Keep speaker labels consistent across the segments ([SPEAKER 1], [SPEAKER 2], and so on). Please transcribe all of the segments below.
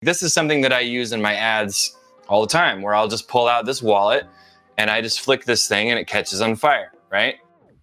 [SPEAKER 1] This is something that I use in my ads all the time, where I'll just pull out this wallet and I just flick this thing and it catches on fire, right?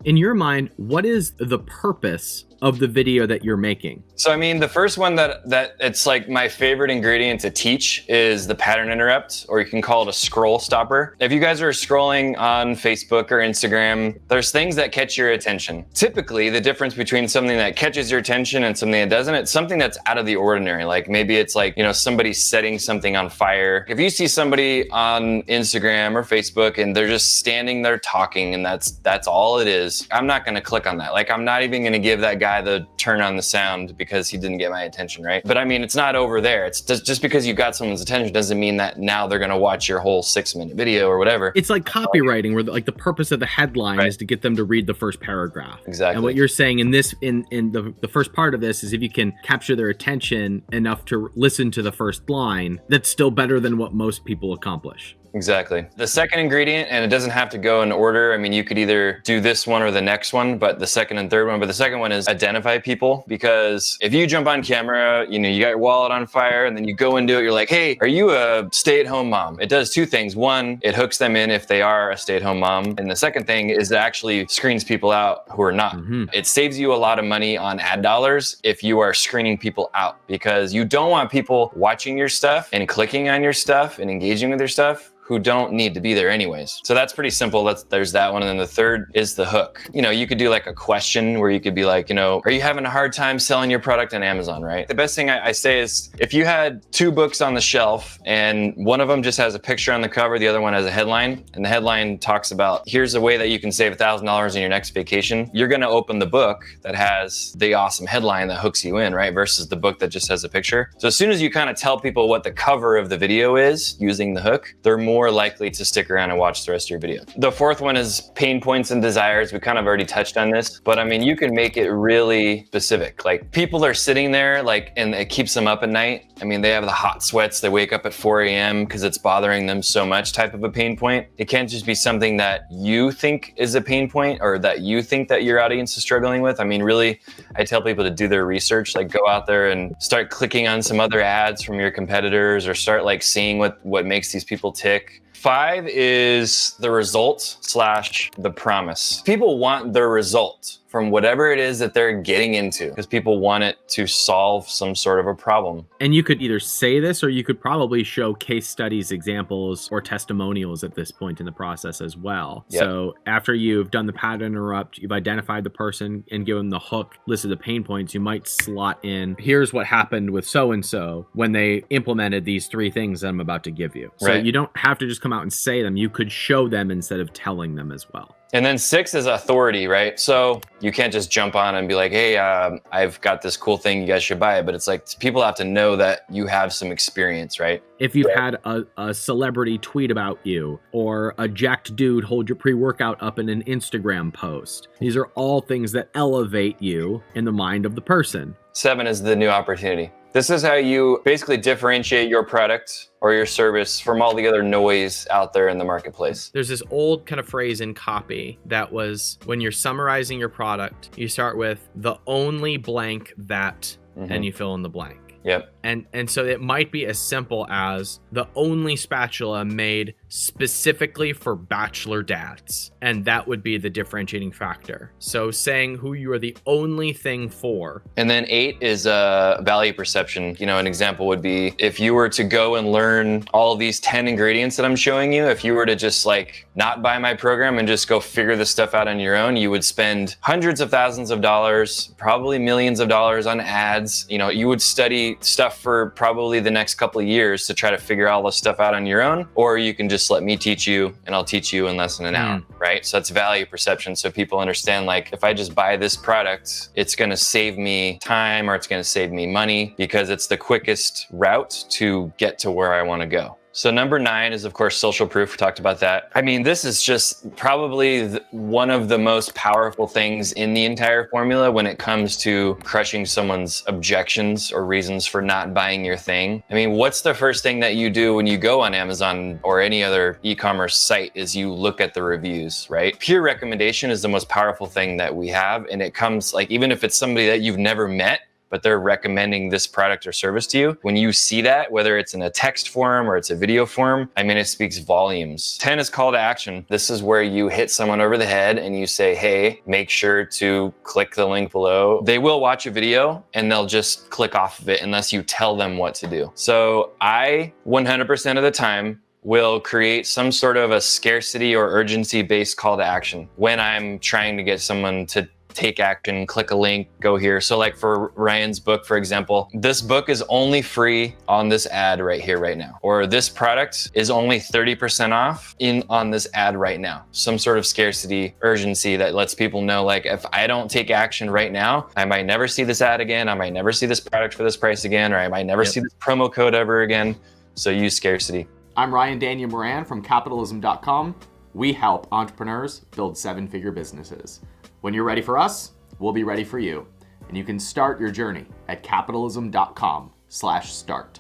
[SPEAKER 2] In your mind, what is the purpose of the video that you're making?
[SPEAKER 1] So, I mean, the first one that it's like my favorite ingredient to teach is the pattern interrupt, or you can call it a scroll stopper. If you guys are scrolling on Facebook or Instagram, there's things that catch your attention. Typically, the difference between something that catches your attention and something that doesn't, it's something that's out of the ordinary. Like maybe it's like, somebody setting something on fire. If you see somebody on Instagram or Facebook and they're just standing there talking and that's all it is, I'm not gonna click on that. Like, I'm not even gonna give that guy the turn on the sound because he didn't get my attention, right? But I mean, it's not over there. It's just because you got someone's attention doesn't mean that now they're gonna watch your whole 6-minute video or whatever.
[SPEAKER 2] It's like copywriting, where the purpose of the headline is to get them to read the first paragraph.
[SPEAKER 1] Exactly.
[SPEAKER 2] And what you're saying in the first part of this is if you can capture their attention enough to listen to the first line, that's still better than what most people accomplish.
[SPEAKER 1] Exactly. The second ingredient, and it doesn't have to go in order. I mean, you could either do this one or the next one, but the second and third one. But the second one is identify people, because if you jump on camera, you got your wallet on fire and then you go and do it, you're like, hey, are you a stay-at-home mom? It does two things. One, it hooks them in if they are a stay-at-home mom. And the second thing is it actually screens people out who are not. Mm-hmm. It saves you a lot of money on ad dollars if you are screening people out, because you don't want people watching your stuff and clicking on your stuff and engaging with your stuff who don't need to be there anyways. So that's pretty simple. There's that one. And then the third is the hook. You could do like a question where you could be like, are you having a hard time selling your product on Amazon, right? The best thing I say is if you had 2 books on the shelf and one of them just has a picture on the cover, the other one has a headline, and the headline talks about, here's a way that you can save $1,000 in your next vacation, you're gonna open the book that has the awesome headline that hooks you in, right? Versus the book that just has a picture. So as soon as you kind of tell people what the cover of the video is using the hook, they're more likely to stick around and watch the rest of your video. The fourth one is pain points and desires. We kind of already touched on this, but I mean, you can make it really specific. Like people are sitting there and it keeps them up at night. I mean, they have the hot sweats. They wake up at 4 a.m. because it's bothering them so much type of a pain point. It can't just be something that you think is a pain point or that you think that your audience is struggling with. I mean, really, I tell people to do their research, like go out there and start clicking on some other ads from your competitors or start like seeing what makes these people tick. 5 is the result / the promise. People want their result from whatever it is that they're getting into because people want it to solve some sort of a problem.
[SPEAKER 2] And you could either say this or you could probably show case studies, examples, or testimonials at this point in the process as well. Yep. So after you've done the pattern interrupt, you've identified the person and given them the hook, listed the pain points, you might slot in, here's what happened with so-and-so when they implemented these 3 things that I'm about to give you. So you don't have to just come out and say them. You could show them instead of telling them as well.
[SPEAKER 1] And then 6 is authority, right? So you can't just jump on and be like, hey, I've got this cool thing, you guys should buy it. But it's like people have to know that you have some experience, right?
[SPEAKER 2] If you've had a celebrity tweet about you or a jacked dude hold your pre-workout up in an Instagram post, these are all things that elevate you in the mind of the person.
[SPEAKER 1] 7 is the new opportunity. This is how you basically differentiate your product or your service from all the other noise out there in the marketplace.
[SPEAKER 3] There's this old kind of phrase in copy that was when you're summarizing your product, you start with the only blank that, and you fill in the blank.
[SPEAKER 1] Yep.
[SPEAKER 3] And so it might be as simple as the only spatula made specifically for bachelor dads. And that would be the differentiating factor. So saying who you are the only thing for.
[SPEAKER 1] And then 8 is value perception. An example would be if you were to go and learn all of these 10 ingredients that I'm showing you, if you were to just like not buy my program and just go figure this stuff out on your own, you would spend hundreds of thousands of dollars, probably millions of dollars on ads. You would study stuff for probably the next couple of years to try to figure all this stuff out on your own, or you can just let me teach you and I'll teach you in less than an hour, right? So that's value perception. So people understand like if I just buy this product, it's going to save me time or it's going to save me money because it's the quickest route to get to where I want to go. So number 9 is, of course, social proof. We talked about that. I mean, this is just probably one of the most powerful things in the entire formula when it comes to crushing someone's objections or reasons for not buying your thing. I mean, what's the first thing that you do when you go on Amazon or any other e-commerce site is you look at the reviews, right? Peer recommendation is the most powerful thing that we have. And it comes like, even if it's somebody that you've never met, but they're recommending this product or service to you. When you see that, whether it's in a text form or it's a video form, I mean, it speaks volumes. 10 is call to action. This is where you hit someone over the head and you say, hey, make sure to click the link below. They will watch a video and they'll just click off of it unless you tell them what to do. So I 100% of the time will create some sort of a scarcity or urgency based call to action when I'm trying to get someone to take action, click a link, go here. So like for Ryan's book, for example, this book is only free on this ad right here, right now. Or this product is only 30% off on this ad right now. Some sort of scarcity, urgency that lets people know, like, if I don't take action right now, I might never see this ad again. I might never see this product for this price again, or I might never see this promo code ever again. So use scarcity.
[SPEAKER 4] I'm Ryan Daniel Moran from capitalism.com. We help entrepreneurs build 7-figure businesses. When you're ready for us, we'll be ready for you. And you can start your journey at capitalism.com/start.